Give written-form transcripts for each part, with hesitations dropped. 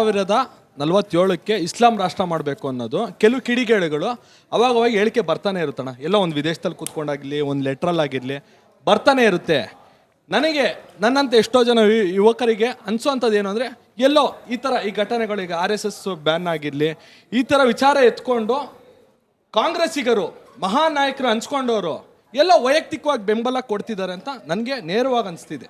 2047ಕ್ಕೆ ಇಸ್ಲಾಂ ರಾಷ್ಟ್ರ ಮಾಡಬೇಕು ಅನ್ನೋದು ಕೆಲವು ಕಿಡಿಗೇಡಿಗಳು ಅವಾಗ ಹೇಳಿಕೆ ಬರ್ತಾನೆ ಇರುತ್ತಣ್ಣ. ಎಲ್ಲೋ ಒಂದು ವಿದೇಶದಲ್ಲಿ ಕೂತ್ಕೊಂಡಾಗಿರಲಿ, ಒಂದು ಲೆಟ್ರಲ್ಲಿ ಆಗಿರಲಿ ಬರ್ತಾನೆ ಇರುತ್ತೆ. ನನಗೆ ನನ್ನಂತ ಎಷ್ಟೋ ಜನ ಯುವಕರಿಗೆ ಅನಿಸೋವಂಥದ್ದು ಏನು ಅಂದರೆ, ಎಲ್ಲೋ ಈ ಥರ ಈ ಘಟನೆಗಳು, ಈಗ RSS ಬ್ಯಾನ್ ಆಗಿರಲಿ, ಈ ಥರ ವಿಚಾರ ಎತ್ಕೊಂಡು ಕಾಂಗ್ರೆಸ್ಸಿಗರು ಮಹಾನ್ ನಾಯಕರು ಅನ್ಸ್ಕೊಂಡವರು ಎಲ್ಲ ವೈಯಕ್ತಿಕವಾಗಿ ಬೆಂಬಲ ಕೊಡ್ತಿದ್ದಾರೆ ಅಂತ ನನಗೆ ನೇರವಾಗಿ ಅನಿಸ್ತಿದೆ.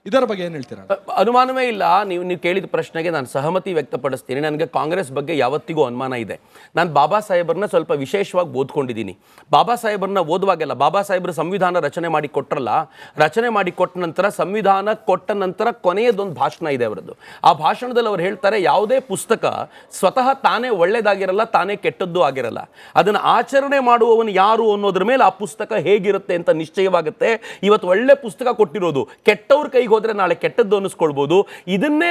ಇದರ ಬಗ್ಗೆ ಏನು ಹೇಳ್ತೀರಾ? ಅನುಮಾನವೇ ಇಲ್ಲ. ನೀವು ಕೇಳಿದ ಪ್ರಶ್ನೆಗೆ ನಾನು ಸಹಮತಿ ವ್ಯಕ್ತಪಡಿಸ್ತೀನಿ. ನನಗೆ ಕಾಂಗ್ರೆಸ್ ಬಗ್ಗೆ ಯಾವತ್ತಿಗೂ ಅನುಮಾನ ಇದೆ. ನಾನು ಬಾಬಾ ಸಾಹೇಬ್ರನ್ನ ಸ್ವಲ್ಪ ವಿಶೇಷವಾಗಿ ಓದ್ಕೊಂಡಿದ್ದೀನಿ. ಬಾಬಾ ಸಾಹೇಬ್ರನ್ನ ಓದುವಾಗೆಲ್ಲ, ಬಾಬಾ ಸಾಹೇಬ್ರು ಸಂವಿಧಾನ ರಚನೆ ಮಾಡಿ ಕೊಟ್ಟರಲ್ಲ, ರಚನೆ ಮಾಡಿ ಕೊಟ್ಟ ನಂತರ, ಸಂವಿಧಾನ ಕೊಟ್ಟ ನಂತರ ಕೊನೆಯದೊಂದು ಭಾಷಣ ಇದೆ ಅವರದ್ದು. ಆ ಭಾಷಣದಲ್ಲಿ ಅವ್ರು ಹೇಳ್ತಾರೆ, ಯಾವುದೇ ಪುಸ್ತಕ ಸ್ವತಃ ತಾನೇ ಒಳ್ಳೇದಾಗಿರಲ್ಲ, ತಾನೇ ಕೆಟ್ಟದ್ದು ಆಗಿರಲ್ಲ. ಅದನ್ನು ಆಚರಣೆ ಮಾಡುವವನು ಯಾರು ಅನ್ನೋದ್ರ ಮೇಲೆ ಆ ಪುಸ್ತಕ ಹೇಗಿರುತ್ತೆ ಅಂತ ನಿಶ್ಚಯವಾಗುತ್ತೆ. ಇವತ್ತು ಒಳ್ಳೆ ಪುಸ್ತಕ ಕೊಟ್ಟಿರೋದು ಕೆಟ್ಟವ್ರ ಕೈಗೆ ಹೋದ್ರೆ ನಾಳೆ ಕೆಟ್ಟದ್ದು ಅನ್ನಿಸ್ಕೊಳ್ಬಹುದು. ಇದನ್ನೇ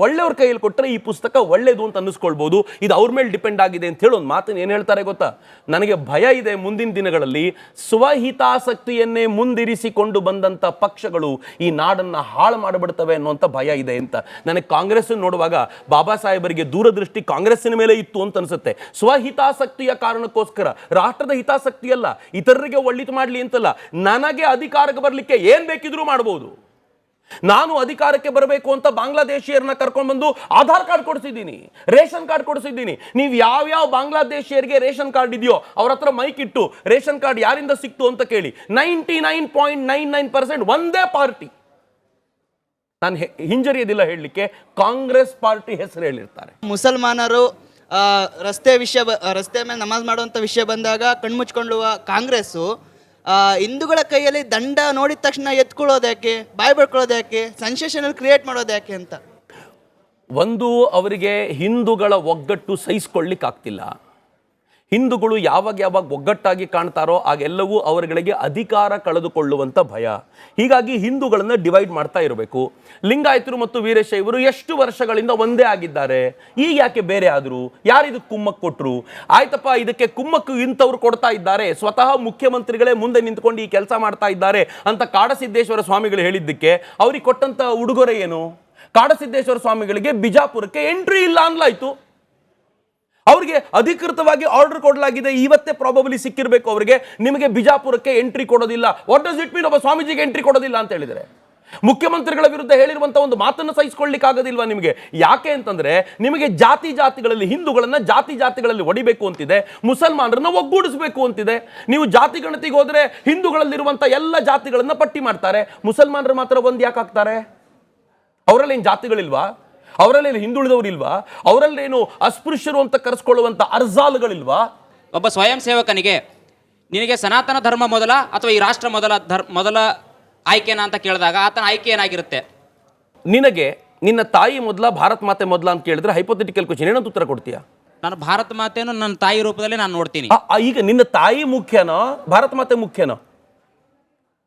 ಒಳ್ಳೆಯವ್ರ ಕೈಯಲ್ಲಿ ಕೊಟ್ಟರೆ ಈ ಪುಸ್ತಕ ಒಳ್ಳೇದು ಅಂತ ಅನ್ನಿಸ್ಕೊಳ್ಬಹುದು. ಇದು ಅವ್ರ ಮೇಲೆ ಡಿಪೆಂಡ್ ಆಗಿದೆ ಅಂತ ಹೇಳಿ ಒಂದು ಮಾತನ್ನು ಏನು ಹೇಳ್ತಾರೆ ಗೊತ್ತಾ? ನನಗೆ ಭಯ ಇದೆ, ಮುಂದಿನ ದಿನಗಳಲ್ಲಿ ಸ್ವಹಿತಾಸಕ್ತಿಯನ್ನೇ ಮುಂದಿರಿಸಿಕೊಂಡು ಬಂದಂತ ಪಕ್ಷಗಳು ಈ ನಾಡನ್ನ ಹಾಳು ಮಾಡಿಬಿಡ್ತವೆ ಅನ್ನುವಂಥ ಭಯ ಇದೆ ಅಂತ. ನನಗೆ ಕಾಂಗ್ರೆಸ್ ನೋಡುವಾಗ ಬಾಬಾ ಸಾಹೇಬರಿಗೆ ದೂರದೃಷ್ಟಿ ಕಾಂಗ್ರೆಸ್ಸಿನ ಮೇಲೆ ಇತ್ತು ಅಂತ ಅನ್ಸುತ್ತೆ. ಸ್ವಹಿತಾಸಕ್ತಿಯ ಕಾರಣಕ್ಕೋಸ್ಕರ, ರಾಷ್ಟ್ರದ ಹಿತಾಸಕ್ತಿ ಅಲ್ಲ, ಇತರರಿಗೆ ಒಳ್ಳಿತು ಮಾಡಲಿ ಅಂತಲ್ಲ, ನನಗೆ ಅಧಿಕಾರಕ್ಕೆ ಬರಲಿಕ್ಕೆ ಏನ್ ಬೇಕಿದ್ರೂ ಮಾಡಬಹುದು. ನಾನು ಅಧಿಕಾರಕ್ಕೆ ಬರಬೇಕು ಅಂತ ಬಾಂಗ್ಲಾದೇಶಿಯರನ್ನ ಕರ್ಕೊಂಡು ಬಂದು ಆಧಾರ್ ಕಾರ್ಡ್ ಕೊಡಿಸಿದ್ದೀನಿ, ರೇಷನ್ ಕಾರ್ಡ್ ಕೊಡಿಸಿದ್ದೀನಿ. ನೀವು ಯಾವ್ಯಾವ ಬಾಂಗ್ಲಾದೇಶಿಯರಿಗೆ ರೇಷನ್ ಕಾರ್ಡ್ ಇದೆಯೋ ಅವ್ರ ಹತ್ರ ಮೈಕ್ ಇಟ್ಟು ರೇಷನ್ ಕಾರ್ಡ್ ಯಾರಿಂದ ಸಿಕ್ತು ಅಂತ ಕೇಳಿ. 99.99% ಒಂದೇ ಪಾರ್ಟಿ, ನಾನು ಹಿಂಜರಿಯೋದಿಲ್ಲ ಹೇಳಲಿಕ್ಕೆ, ಕಾಂಗ್ರೆಸ್ ಪಾರ್ಟಿ ಹೆಸರು ಹೇಳಿರ್ತಾರೆ. ಮುಸಲ್ಮಾನರು ರಸ್ತೆ ಮೇಲೆ ನಮಾಜ್ ಮಾಡುವಂಥ ವಿಷಯ ಬಂದಾಗ ಕಣ್ಮುಚ್ಕೊಳ್ಳುವ ಕಾಂಗ್ರೆಸ್ಸು ಹಿಂದೂಗಳ ಕೈಯಲ್ಲಿ ದಂಡ ನೋಡಿದ ತಕ್ಷಣ ಎತ್ಕೊಳ್ಳೋದು ಯಾಕೆ, ಬಾಯ್ ಬಡ್ಕೊಳ್ಳೋದು ಯಾಕೆ, ಸೆನ್ಸೇಷನಲ್ ಕ್ರಿಯೇಟ್ ಮಾಡೋದು ಯಾಕೆ ಅಂತ. ಒಂದು, ಅವರಿಗೆ ಹಿಂದೂಗಳ ಒಗ್ಗಟ್ಟು ಸಹಿಸ್ಕೊಳ್ಳಿಕ್ಕಾಗ್ತಿಲ್ಲ. ಹಿಂದೂಗಳು ಯಾವಾಗ ಒಗ್ಗಟ್ಟಾಗಿ ಕಾಣ್ತಾರೋ ಆಗೆಲ್ಲವೂ ಅವರುಗಳಿಗೆ ಅಧಿಕಾರ ಕಳೆದುಕೊಳ್ಳುವಂಥ ಭಯ. ಹೀಗಾಗಿ ಹಿಂದೂಗಳನ್ನು ಡಿವೈಡ್ ಮಾಡ್ತಾ ಇರಬೇಕು. ಲಿಂಗಾಯತರು ಮತ್ತು ವೀರಶೈವರು ಎಷ್ಟು ವರ್ಷಗಳಿಂದ ಒಂದೇ ಆಗಿದ್ದಾರೆ, ಈಗ ಯಾಕೆ ಬೇರೆ ಆದರು? ಯಾರಿದಕ್ಕೆ ಕುಮ್ಮಕ್ಕು ಕೊಟ್ಟರು? ಆಯ್ತಪ್ಪ, ಇದಕ್ಕೆ ಕುಮ್ಮಕ್ಕು ಇಂಥವ್ರು ಕೊಡ್ತಾ ಇದ್ದಾರೆ, ಸ್ವತಃ ಮುಖ್ಯಮಂತ್ರಿಗಳೇ ಮುಂದೆ ನಿಂತ್ಕೊಂಡು ಈ ಕೆಲಸ ಮಾಡ್ತಾ ಇದ್ದಾರೆ ಅಂತ ಕಾಡಸಿದ್ದೇಶ್ವರ ಸ್ವಾಮಿಗಳು ಹೇಳಿದ್ದಕ್ಕೆ ಅವ್ರಿಗೆ ಕೊಟ್ಟಂತ ಉಡುಗೊರೆ ಏನು? ಕಾಡಸಿದ್ದೇಶ್ವರ ಸ್ವಾಮಿಗಳಿಗೆ ಬಿಜಾಪುರಕ್ಕೆ ಎಂಟ್ರಿ ಇಲ್ಲ ಅನ್ಲಾಯ್ತು. ಅವ್ರಿಗೆ ಅಧಿಕೃತವಾಗಿ ಆರ್ಡರ್ ಕೊಡಲಾಗಿದೆ, ಇವತ್ತೇ ಪ್ರಾಬಬಲಿ ಸಿಕ್ಕಿರಬೇಕು ಅವರಿಗೆ, ನಿಮಗೆ ಬಿಜಾಪುರಕ್ಕೆ ಎಂಟ್ರಿ ಕೊಡೋದಿಲ್ಲ. What does it mean? ಒಬ್ಬ ಸ್ವಾಮೀಜಿಗೆ ಎಂಟ್ರಿ ಕೊಡೋದಿಲ್ಲ ಅಂತ ಹೇಳಿದರೆ ಮುಖ್ಯಮಂತ್ರಿಗಳ ವಿರುದ್ಧ ಹೇಳಿರುವಂತಹ ಒಂದು ಮಾತನ್ನು ಸಹಿಸಿಕೊಳ್ಳಿಕ್ಕೆ ಆಗೋದಿಲ್ವಾ ನಿಮಗೆ? ಯಾಕೆ ಅಂತಂದ್ರೆ, ನಿಮಗೆ ಜಾತಿಗಳಲ್ಲಿ ಹಿಂದೂಗಳನ್ನ ಜಾತಿಗಳಲ್ಲಿ ಹೊಡಿಬೇಕು ಅಂತಿದೆ, ಮುಸಲ್ಮಾನರನ್ನ ಒಗ್ಗೂಡಿಸಬೇಕು ಅಂತಿದೆ. ನೀವು ಜಾತಿ ಗಣತಿಗೆ ಹೋದ್ರೆ ಹಿಂದೂಗಳಲ್ಲಿರುವಂತಹ ಎಲ್ಲ ಜಾತಿಗಳನ್ನ ಪಟ್ಟಿ ಮಾಡ್ತಾರೆ, ಮುಸಲ್ಮಾನರು ಮಾತ್ರ ಒಂದು ಯಾಕೆ ಆಗ್ತಾರೆ? ಅವರಲ್ಲಿ ಏನು ಜಾತಿಗಳಿಲ್ವಾ? ಅವರಲ್ಲೇನು ಹಿಂದುಳಿದವರಿಲ್ವಾ? ಅವರಲ್ಲೇನು ಅಸ್ಪೃಶ್ಯರು ಅಂತ ಕರೆಸ್ಕೊಳ್ಳುವಂತ ಅರ್ಜಾಲ್ಗಳಿಲ್ವಾ? ಒಬ್ಬ ಸ್ವಯಂ ಸೇವಕನಿಗೆ ನಿನಗೆ ಸನಾತನ ಧರ್ಮ ಮೊದಲ ಅಥವಾ ಈ ರಾಷ್ಟ್ರ ಮೊದಲ ಆಯ್ಕೆನಾ ಅಂತ ಕೇಳಿದಾಗ ಆತನ ಆಯ್ಕೆ ಏನಾಗಿರುತ್ತೆ? ನಿನಗೆ ನಿನ್ನ ತಾಯಿ ಮೊದಲ, ಭಾರತ ಮಾತೆ ಮೊದಲ ಅಂತ ಕೇಳಿದ್ರೆ ಹೈಪೋಥೆಟಿಕಲ್ ಕ್ವೆಶ್ಚನ್, ಏನಂತ ಉತ್ತರ ಕೊಡ್ತೀಯಾ? ನಾನು ಭಾರತ ಮಾತೆಯನ್ನು ನನ್ನ ತಾಯಿ ರೂಪದಲ್ಲಿ ನಾನು ನೋಡ್ತೀನಿ. ಈಗ ನಿನ್ನ ತಾಯಿ ಮುಖ್ಯನೋ ಭಾರತ ಮಾತೆ ಮುಖ್ಯನೋ?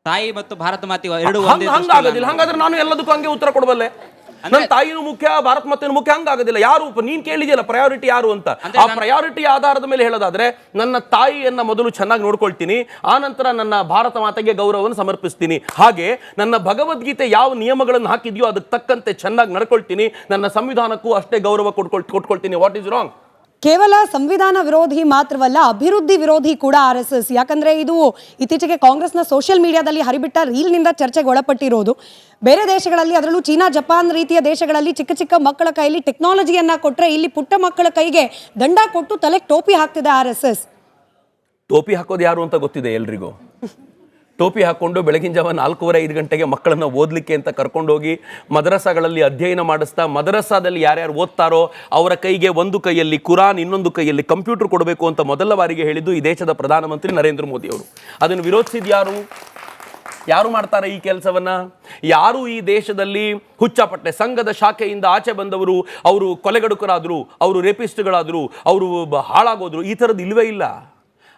ತಾಯಿ ಮತ್ತು ಭಾರತ ಮಾತೆ ಎರಡು ಹಂಗಾಗೋದಿಲ್ಲ. ಹಾಗಾದ್ರೆ ನಾನು ಎಲ್ಲದಕ್ಕೂ ಹಂಗೆ ಉತ್ತರ ಕೊಡಬಲ್ಲೆ. ನನ್ನ ತಾಯಿನೂ ಮುಖ್ಯ, ಭಾರತ ಮಾತೆನೂ ಮುಖ್ಯ, ಹಂಗಾಗೋದಿಲ್ಲ. ಯಾರು ನೀನ್ ಕೇಳಿದೆಯಲ್ಲ ಪ್ರಯಾರಿಟಿ ಯಾರು ಅಂತ, ಆ ಪ್ರಯಾರಿಟಿ ಆಧಾರದ ಮೇಲೆ ಹೇಳೋದಾದ್ರೆ ನನ್ನ ತಾಯಿಯನ್ನ ಮೊದಲು ಚೆನ್ನಾಗಿ ನೋಡ್ಕೊಳ್ತೀನಿ, ಆ ನಂತರ ನನ್ನ ಭಾರತ ಮಾತೆಗೆ ಗೌರವವನ್ನು ಸಮರ್ಪಿಸ್ತೀನಿ. ಹಾಗೆ ನನ್ನ ಭಗವದ್ಗೀತೆ ಯಾವ ನಿಯಮಗಳನ್ನು ಹಾಕಿದ್ಯೋ ಅದಕ್ಕೆ ತಕ್ಕಂತೆ ಚೆನ್ನಾಗಿ ನಡ್ಕೊಳ್ತೀನಿ, ನನ್ನ ಸಂವಿಧಾನಕ್ಕೂ ಅಷ್ಟೇ ಗೌರವ ಕೊಟ್ಕೊಳ್ತೀನಿ. What is wrong? ಕೇವಲ ಸಂವಿಧಾನ ವಿರೋಧಿ ಮಾತ್ರವಲ್ಲ, ಅಭಿವೃದ್ಧಿ ವಿರೋಧಿ ಕೂಡ RSS. ಯಾಕಂದ್ರೆ ಇದು ಇತ್ತೀಚೆಗೆ ಕಾಂಗ್ರೆಸ್ನ ಸೋಷಿಯಲ್ ಮೀಡಿಯಾದಲ್ಲಿ ಹರಿಬಿಟ್ಟ ರೀಲ್ನಿಂದ ಚರ್ಚೆಗೆ ಒಳಪಟ್ಟಿರೋದು. ಬೇರೆ ದೇಶಗಳಲ್ಲಿ, ಅದರಲ್ಲೂ ಚೀನಾ, ಜಪಾನ್ ರೀತಿಯ ದೇಶಗಳಲ್ಲಿ ಚಿಕ್ಕ ಚಿಕ್ಕ ಮಕ್ಕಳ ಕೈಯಲ್ಲಿ ಟೆಕ್ನಾಲಜಿಯನ್ನ ಕೊಟ್ಟರೆ, ಇಲ್ಲಿ ಪುಟ್ಟ ಮಕ್ಕಳ ಕೈಗೆ ದಂಡ ಕೊಟ್ಟು ತಲೆಗೆ ಟೋಪಿ ಹಾಕ್ತಿದೆ RSS. ಟೋಪಿ ಹಾಕೋದು ಯಾರು ಅಂತ ಗೊತ್ತಿದೆ ಎಲ್ರಿಗೂ. ಟೋಪಿ ಹಾಕೊಂಡು ಬೆಳಗಿನ ಜಾವ 4:30-5 ಗಂಟೆಗೆ ಮಕ್ಕಳನ್ನ ಓದಲಿಕ್ಕೆ ಅಂತ ಕರ್ಕೊಂಡೋಗಿ ಮದರಸಾಗಳಲ್ಲಿ ಅಧ್ಯಯನ ಮಾಡಿಸ್ತಾ, ಮದರಸಾದಲ್ಲಿ ಯಾರ್ಯಾರು ಓದ್ತಾರೋ ಅವರ ಕೈಗೆ ಒಂದು ಕೈಯಲ್ಲಿ ಕುರಾನ್, ಇನ್ನೊಂದು ಕೈಯಲ್ಲಿ ಕಂಪ್ಯೂಟರ್ ಕೊಡಬೇಕು ಅಂತ ಮೊದಲ ಬಾರಿಗೆ ಹೇಳಿದ್ದು ಈ ದೇಶದ ಪ್ರಧಾನಮಂತ್ರಿ ನರೇಂದ್ರ ಮೋದಿ ಅವರು. ಅದನ್ನು ವಿರೋಧಿಸಿದ ಯಾರು ಮಾಡ್ತಾರೆ ಈ ಕೆಲಸವನ್ನ? ಯಾರು ಈ ದೇಶದಲ್ಲಿ ಹುಚ್ಚಾಪಟ್ಟೆ ಸಂಘದ ಶಾಖೆಯಿಂದ ಆಚೆ ಬಂದವರು, ಅವರು ಕೊಲೆಗಡುಕರಾದ್ರು, ಅವರು ರೇಪಿಸ್ಟ್ಗಳಾದ್ರು, ಅವರು ಹಾಳಾಗೋದ್ರು, ಈ ಥರದ್ದು ಇಲ್ವೇ ಇಲ್ಲ.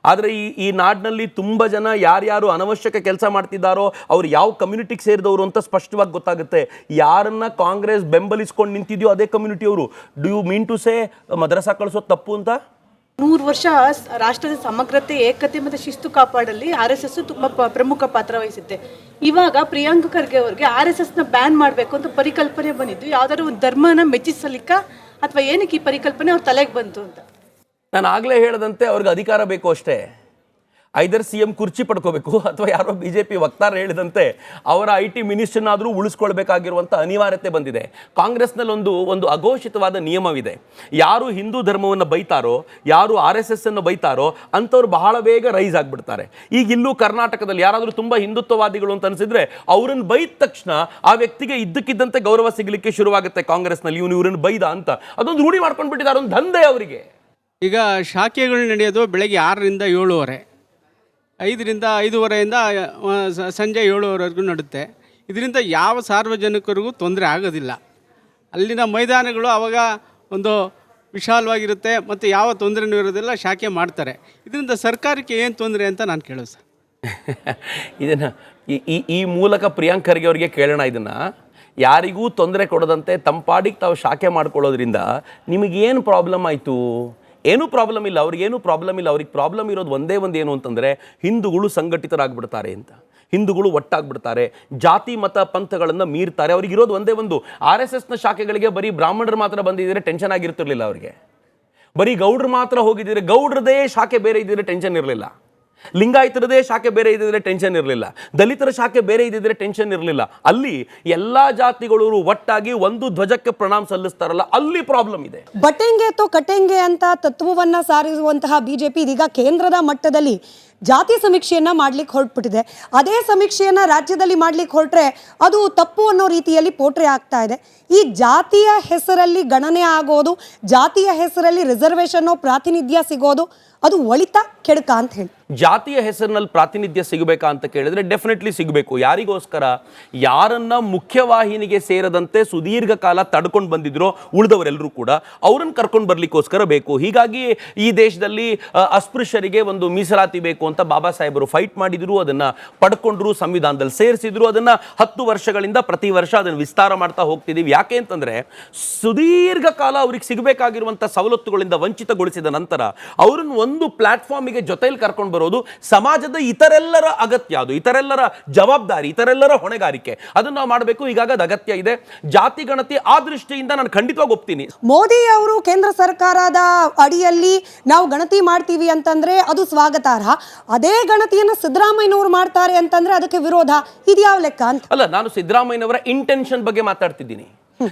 ಆದರೆ ಈ ನಾಡಿನಲ್ಲಿ ತುಂಬ ಜನ ಯಾರ್ಯಾರು ಅನವಶ್ಯಕ ಕೆಲಸ ಮಾಡ್ತಿದ್ದಾರೋ ಅವ್ರು ಯಾವ ಕಮ್ಯುನಿಟಿಗೆ ಸೇರಿದವರು ಅಂತ ಸ್ಪಷ್ಟವಾಗಿ ಗೊತ್ತಾಗುತ್ತೆ. ಯಾರನ್ನ ಕಾಂಗ್ರೆಸ್ ಬೆಂಬಲಿಸ್ಕೊಂಡು ನಿಂತಿದೆಯೋ ಅದೇ ಕಮ್ಯುನಿಟಿಯವರು. Do you mean to say ಮದ್ರಸಾ ಕಳಿಸೋದು ತಪ್ಪು ಅಂತ? 100 ವರ್ಷ ರಾಷ್ಟ್ರದ ಸಮಗ್ರತೆ, ಏಕತೆ ಮತ್ತು ಶಿಸ್ತು ಕಾಪಾಡಲ್ಲಿ RSS ತುಂಬ ಪ್ರಮುಖ ಪಾತ್ರ ವಹಿಸುತ್ತೆ. ಇವಾಗ ಪ್ರಿಯಾಂಕ ಖರ್ಗೆ ಅವರಿಗೆ RSSನ ಬ್ಯಾನ್ ಮಾಡಬೇಕು ಅಂತ ಪರಿಕಲ್ಪನೆ ಬಂದಿದ್ದು ಯಾವುದಾದ್ರು ಒಂದು ಧರ್ಮನ ಮೆಚ್ಚಿಸಲಿಕ್ಕೆ ಅಥವಾ ಏನಕ್ಕೆ ಈ ಪರಿಕಲ್ಪನೆ ಅವ್ರ ತಲೆಗೆ ಬಂತು ಅಂತ? ನಾನು ಆಗಲೇ ಹೇಳದಂತೆ ಅವ್ರಿಗೆ ಅಧಿಕಾರ ಬೇಕು ಅಷ್ಟೇ. ಐದರ್ CM ಕುರ್ಚಿ ಪಡ್ಕೋಬೇಕು ಅಥವಾ ಯಾರೋ BJP ವಕ್ತಾರ ಹೇಳಿದಂತೆ ಅವರ IT ಮಿನಿಸ್ಟರ್ನಾದರೂ ಉಳಿಸ್ಕೊಳ್ಬೇಕಾಗಿರುವಂಥ ಅನಿವಾರ್ಯತೆ ಬಂದಿದೆ. ಕಾಂಗ್ರೆಸ್ನಲ್ಲಿ ಒಂದು ಅಘೋಷಿತವಾದ ನಿಯಮವಿದೆ. ಯಾರು ಹಿಂದೂ ಧರ್ಮವನ್ನು ಬೈತಾರೋ, ಯಾರು RSS ಅನ್ನು ಬೈತಾರೋ ಅಂಥವ್ರು ಬಹಳ ಬೇಗ ರೈಸ್ ಆಗಿಬಿಡ್ತಾರೆ. ಈಗ ಇಲ್ಲೂ ಕರ್ನಾಟಕದಲ್ಲಿ ಯಾರಾದರೂ ತುಂಬ ಹಿಂದುತ್ವವಾದಿಗಳು ಅಂತ ಅನಿಸಿದ್ರೆ ಅವ್ರನ್ನ ಬೈದ ತಕ್ಷಣ ಆ ವ್ಯಕ್ತಿಗೆ ಇದ್ದಕ್ಕಿದ್ದಂತೆ ಗೌರವ ಸಿಗಲಿಕ್ಕೆ ಶುರುವಾಗುತ್ತೆ ಕಾಂಗ್ರೆಸ್ನಲ್ಲಿ. ಇವ್ರನ್ನ ಬೈದ ಅಂತ ಅದೊಂದು ರೂಢಿ ಮಾಡ್ಕೊಂಡು ಬಿಟ್ಟಿದ್ದಾರೆ, ಒಂದು ದಂಧೆ ಅವರಿಗೆ. ಈಗ ಶಾಖೆಗಳು ನಡೆಯೋದು ಬೆಳಗ್ಗೆ 6ರಿಂದ 7:30, 5ರಿಂದ 5:30 ಸಂಜೆ 7:00ವರೆಗೂ ನಡುತ್ತೆ. ಇದರಿಂದ ಯಾವ ಸಾರ್ವಜನಿಕರಿಗೂ ತೊಂದರೆ ಆಗೋದಿಲ್ಲ. ಅಲ್ಲಿನ ಮೈದಾನಗಳು ಆವಾಗ ಒಂದು ವಿಶಾಲವಾಗಿರುತ್ತೆ ಮತ್ತು ಯಾವ ತೊಂದರೆನೂ ಇರೋದಿಲ್ಲ, ಶಾಖೆ ಮಾಡ್ತಾರೆ. ಇದರಿಂದ ಸರ್ಕಾರಕ್ಕೆ ಏನು ತೊಂದರೆ ಅಂತ ನಾನು ಕೇಳೋದು ಸರ್. ಇದನ್ನು ಈ ಮೂಲಕ ಪ್ರಿಯಾಂಕ್ ಖರ್ಗೆ ಅವರಿಗೆ ಕೇಳೋಣ. ಇದನ್ನು ಯಾರಿಗೂ ತೊಂದರೆ ಕೊಡದಂತೆ ತಂಪಾಡಿಗೆ ತಾವು ಶಾಖೆ ಮಾಡ್ಕೊಳ್ಳೋದ್ರಿಂದ ನಿಮಗೇನು ಪ್ರಾಬ್ಲಮ್ ಆಯಿತು? ಏನೂ ಪ್ರಾಬ್ಲಮ್ ಇಲ್ಲ, ಅವ್ರಿಗೇನು ಪ್ರಾಬ್ಲಮ್ ಇಲ್ಲ. ಅವ್ರಿಗೆ ಪ್ರಾಬ್ಲಮ್ ಇರೋದು ಒಂದೇ ಒಂದು ಏನು ಅಂತಂದರೆ ಹಿಂದೂಗಳು ಸಂಘಟಿತರಾಗ್ಬಿಡ್ತಾರೆ ಅಂತ, ಹಿಂದೂಗಳು ಒಟ್ಟಾಗ್ಬಿಡ್ತಾರೆ, ಜಾತಿ ಮತ ಪಂಥಗಳನ್ನು ಮೀರ್ತಾರೆ. ಅವ್ರಿಗಿರೋದು ಒಂದೇ ಒಂದು. RSSನ ಶಾಖೆಗಳಿಗೆ ಬರೀ ಬ್ರಾಹ್ಮಣರು ಮಾತ್ರ ಬಂದಿದ್ದರೆ ಟೆನ್ಷನ್ ಆಗಿರ್ತಿರ್ಲಿಲ್ಲ ಅವ್ರಿಗೆ. ಬರೀ ಗೌಡ್ರು ಮಾತ್ರ ಹೋಗಿದ್ದರೆ, ಗೌಡ್ರದೇ ಶಾಖೆ ಬೇರೆ ಇದ್ದಿದ್ರೆ ಟೆನ್ಷನ್ ಇರಲಿಲ್ಲ. ಲಿಂಗಾಯತರದೇ ಶಾಖೆ ಬೇರೆ ಇದ್ದಿದ್ರೆ ಟೆನ್ಷನ್ ಇರಲಿಲ್ಲ. ದಲಿತರ ಶಾಖೆ ಬೇರೆ ಇದ್ದಿದ್ರೆ ಟೆನ್ಷನ್ ಇರಲಿಲ್ಲ. ಅಲ್ಲಿ ಎಲ್ಲ ಜಾತಿಗಳು ಒಟ್ಟಾಗಿ ಒಂದು ಧ್ವಜಕ್ಕೆ ಪ್ರಣಾಮ ಸಲ್ಲಿಸ್ತಾರಲ್ಲ, ಅಲ್ಲಿ ಪ್ರಾಬ್ಲಮ್ ಇದೆ. ಬಟೆಂಗೆ ತೋ ಕಟೆಂಗೆ ಅಂತ ತತ್ವವನ್ನ ಸಾರಿಸುವಂತಹ ಬಿಜೆಪಿ ಇದೀಗ ಕೇಂದ್ರದ ಮಟ್ಟದಲ್ಲಿ ಜಾತಿ ಸಮೀಕ್ಷೆಯನ್ನ ಮಾಡ್ಲಿಕ್ಕೆ ಹೊರಟ್ಬಿಟ್ಟಿದೆ. ಅದೇ ಸಮೀಕ್ಷೆಯನ್ನ ರಾಜ್ಯದಲ್ಲಿ ಮಾಡ್ಲಿಕ್ಕೆ ಹೊರಟ್ರೆ ಅದು ತಪ್ಪು ಅನ್ನೋ ರೀತಿಯಲ್ಲಿ ಪೋಟ್ರೆ ಆಗ್ತಾ ಇದೆ. ಈ ಜಾತಿಯ ಹೆಸರಲ್ಲಿ ಗಣನೆ ಆಗೋದು, ಜಾತಿಯ ಹೆಸರಲ್ಲಿ ರಿಸರ್ವೇಷನ್ ಪ್ರಾತಿನಿಧ್ಯ ಸಿಗೋದು, ಅದು ಒಳಿತ ಕೆಡುಕ ಅಂತ ಹೇಳಿ. ಜಾತಿಯ ಹೆಸರಿನಲ್ಲಿ ಪ್ರಾತಿನಿಧ್ಯ ಸಿಗಬೇಕಾ ಅಂತ ಕೇಳಿದ್ರೆ ಡೆಫಿನೆಟ್ಲಿ ಸಿಗಬೇಕು. ಯಾರಿಗೋಸ್ಕರ? ಯಾರನ್ನ ಮುಖ್ಯವಾಹಿನಿಗೆ ಸೇರದಂತೆ ಸುದೀರ್ಘ ಕಾಲ ತಡ್ಕೊಂಡು ಬಂದಿದ್ರೋ ಉಳಿದವರೆಲ್ಲರೂ ಕೂಡ ಅವ್ರನ್ನ ಕರ್ಕೊಂಡು ಬರ್ಲಿಕ್ಕೋಸ್ಕರ ಬೇಕು. ಹೀಗಾಗಿ ಈ ದೇಶದಲ್ಲಿ ಅಸ್ಪೃಶ್ಯರಿಗೆ ಒಂದು ಮೀಸಲಾತಿ ಬೇಕು ಅಂತ ಬಾಬಾ ಸಾಹೇಬರು ಫೈಟ್ ಮಾಡಿದ್ರು, ಅದನ್ನ ಪಡ್ಕೊಂಡ್ರು, ಸಂವಿಧಾನದಲ್ಲಿ ಸೇರಿಸಿದ್ರು. ಅದನ್ನ 10 ವರ್ಷಗಳಿಂದ ಪ್ರತಿ ವರ್ಷ ಅದನ್ನು ವಿಸ್ತಾರ ಮಾಡ್ತಾ ಹೋಗ್ತಿದ್ದೀವಿ. ಯಾಕೆ ಅಂತಂದ್ರೆ ಸುದೀರ್ಘ ಕಾಲ ಅವ್ರಿಗೆ ಸಿಗಬೇಕಾಗಿರುವಂಥ ಸವಲತ್ತುಗಳಿಂದ ವಂಚಿತಗೊಳಿಸಿದ ನಂತರ ಅವ್ರನ್ನ ಒಂದು ಪ್ಲಾಟ್ಫಾರ್ಮಿಗೆ ಜೊತೆಯಲ್ಲಿ ಕರ್ಕೊಂಡು ಬರೋದು ಸಮಾಜದ ಇತರೆಲ್ಲರ ಅಗತ್ಯ, ಅದು ಇತರೆಲ್ಲರ ಜವಾಬ್ದಾರಿ, ಇತರೆಲ್ಲರ ಹೊಣೆಗಾರಿಕೆ. ಅದನ್ನು ನಾವು ಮಾಡಬೇಕು. ಈಗಾಗ ಅದು ಅಗತ್ಯ ಇದೆ. ಜಾತಿ ಗಣತಿ ಆ ದೃಷ್ಟಿಯಿಂದ ನಾನು ಖಂಡಿತವಾಗಿ ಒಪ್ತೀನಿ. ಮೋದಿ ಅವರು ಕೇಂದ್ರ ಸರ್ಕಾರದ ಅಡಿಯಲ್ಲಿ ನಾವು ಗಣತಿ ಮಾಡ್ತೀವಿ ಅಂತಂದ್ರೆ ಅದು ಸ್ವಾಗತಾರ್ಹ. ಅದೇ ಗಣತಿಯನ್ನು ಸಿದ್ದರಾಮಯ್ಯನವರು ಮಾಡ್ತಾರೆ ಅಂತಂದ್ರೆ ಅದಕ್ಕೆ ವಿರೋಧ. ಇದ್ಯಾವ ಲೆಕ್ಕ ಅಂತ ಅಲ್ಲ, ನಾನು ಸಿದ್ದರಾಮಯ್ಯನವರ ಇಂಟೆನ್ಷನ್ ಬಗ್ಗೆ ಮಾತಾಡ್ತಿದ್ದೀನಿ.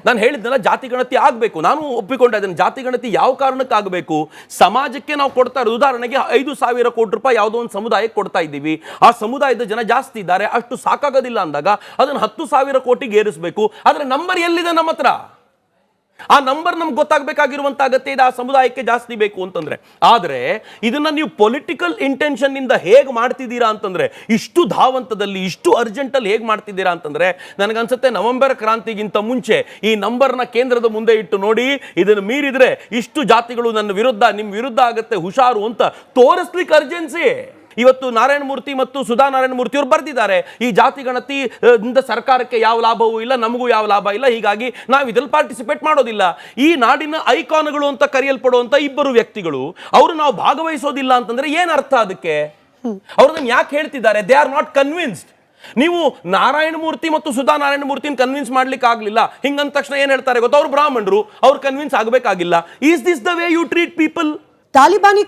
ನಾನು ಹೇಳಿದ್ನಲ್ಲ, ಜಾತಿ ಗಣತಿ ಆಗಬೇಕು. ನಾನು ಒಪ್ಪಿಕೊಂಡೆ ಅದನ್ನು. ಜಾತಿ ಗಣತಿ ಯಾವ ಕಾರಣಕ್ಕೆ ಆಗಬೇಕು? ಸಮಾಜಕ್ಕೆ ನಾವು ಕೊಡ್ತಾ ಇರೋದು, ಉದಾಹರಣೆಗೆ 5,000 ಕೋಟಿ ರೂಪಾಯಿ ಯಾವುದೋ ಒಂದು ಸಮುದಾಯಕ್ಕೆ ಕೊಡ್ತಾ ಇದ್ದೀವಿ. ಆ ಸಮುದಾಯದ ಜನ ಜಾಸ್ತಿ ಇದ್ದಾರೆ, ಅಷ್ಟು ಸಾಕಾಗೋದಿಲ್ಲ ಅಂದಾಗ ಅದನ್ನು 10,000 ಕೋಟಿಗೆ ಏರಿಸಬೇಕು. ಆದರೆ ನಂಬರ್ ಎಲ್ಲಿದೆ ನಮ್ಮ ಹತ್ರ? ಆ ನಂಬರ್ ನಮ್ಗೆ ಗೊತ್ತಾಗಬೇಕಾಗಿರುವಂತ ಅಗತ್ಯ ಇದೆ. ಆ ಸಮುದಾಯಕ್ಕೆ ಜಾಸ್ತಿ ಬೇಕು ಅಂತಂದ್ರೆ. ಆದರೆ ಇದನ್ನ ನೀವು ಪೊಲಿಟಿಕಲ್ ಇಂಟೆನ್ಷನ್ ಇಂದ ಹೇಗೆ ಮಾಡ್ತಿದ್ದೀರಾ ಅಂತಂದ್ರೆ, ಇಷ್ಟು ಧಾವಂತದಲ್ಲಿ, ಇಷ್ಟು ಅರ್ಜೆಂಟಲ್ಲಿ ಹೇಗೆ ಮಾಡ್ತಿದ್ದೀರಾ ಅಂತಂದ್ರೆ, ನನಗನ್ಸುತ್ತೆ ನವೆಂಬರ್ ಕ್ರಾಂತಿಗಿಂತ ಮುಂಚೆ ಈ ನಂಬರ್ನ ಕೇಂದ್ರದ ಮುಂದೆ ಇಟ್ಟು ನೋಡಿ, ಇದನ್ನು ಮೀರಿದ್ರೆ ಇಷ್ಟು ಜಾತಿಗಳು ನನ್ನ ವಿರುದ್ಧ, ನಿಮ್ಮ ವಿರುದ್ಧ ಆಗತ್ತೆ, ಹುಷಾರು ಅಂತ ತೋರಿಸ್ಲಿಕ್ಕೆ ಅರ್ಜೆನ್ಸಿ. ಇವತ್ತು ನಾರಾಯಣ ಮೂರ್ತಿ ಮತ್ತು ಸುಧಾ ನಾರಾಯಣ ಮೂರ್ತಿ ಅವರು ಬರೆದಿದ್ದಾರೆ, ಈ ಜಾತಿ ಗಣತಿ ಇಂದ ಸರ್ಕಾರಕ್ಕೆ ಯಾವ ಲಾಭವೂ ಇಲ್ಲ, ನಮಗೂ ಯಾವ ಲಾಭ ಇಲ್ಲ, ಹೀಗಾಗಿ ನಾವು ಇದ್ರಲ್ಲಿ ಪಾರ್ಟಿಸಿಪೇಟ್ ಮಾಡೋದಿಲ್ಲ. ಈ ನಾಡಿನ ಐಕಾನ್ಗಳು ಅಂತ ಕರೆಯಲ್ಪಡುವಂತ ಇಬ್ಬರು ವ್ಯಕ್ತಿಗಳು ಅವರು ನಾವು ಭಾಗವಹಿಸೋದಿಲ್ಲ ಅಂತಂದ್ರೆ ಏನ್ ಅರ್ಥ ಅದಕ್ಕೆ? ಅವ್ರನ್ನ ಯಾಕೆ ಹೇಳ್ತಿದ್ದಾರೆ? They are not convinced. ನೀವು ನಾರಾಯಣ ಮೂರ್ತಿ ಮತ್ತು ಸುಧಾ ನಾರಾಯಣ ಮೂರ್ತಿನ ಕನ್ವಿನ್ಸ್ ಮಾಡ್ಲಿಕ್ಕೆ ಆಗ್ಲಿಲ್ಲ, ಹಿಂಗಂದ ತಕ್ಷಣ ಏನ್ ಹೇಳ್ತಾರೆ ಗೊತ್ತಾ? ಅವ್ರು ಬ್ರಾಹ್ಮಣರು, ಅವ್ರು ಕನ್ವಿನ್ಸ್ ಆಗಬೇಕಾಗಿಲ್ಲ. Is this the way you treat people? Talibani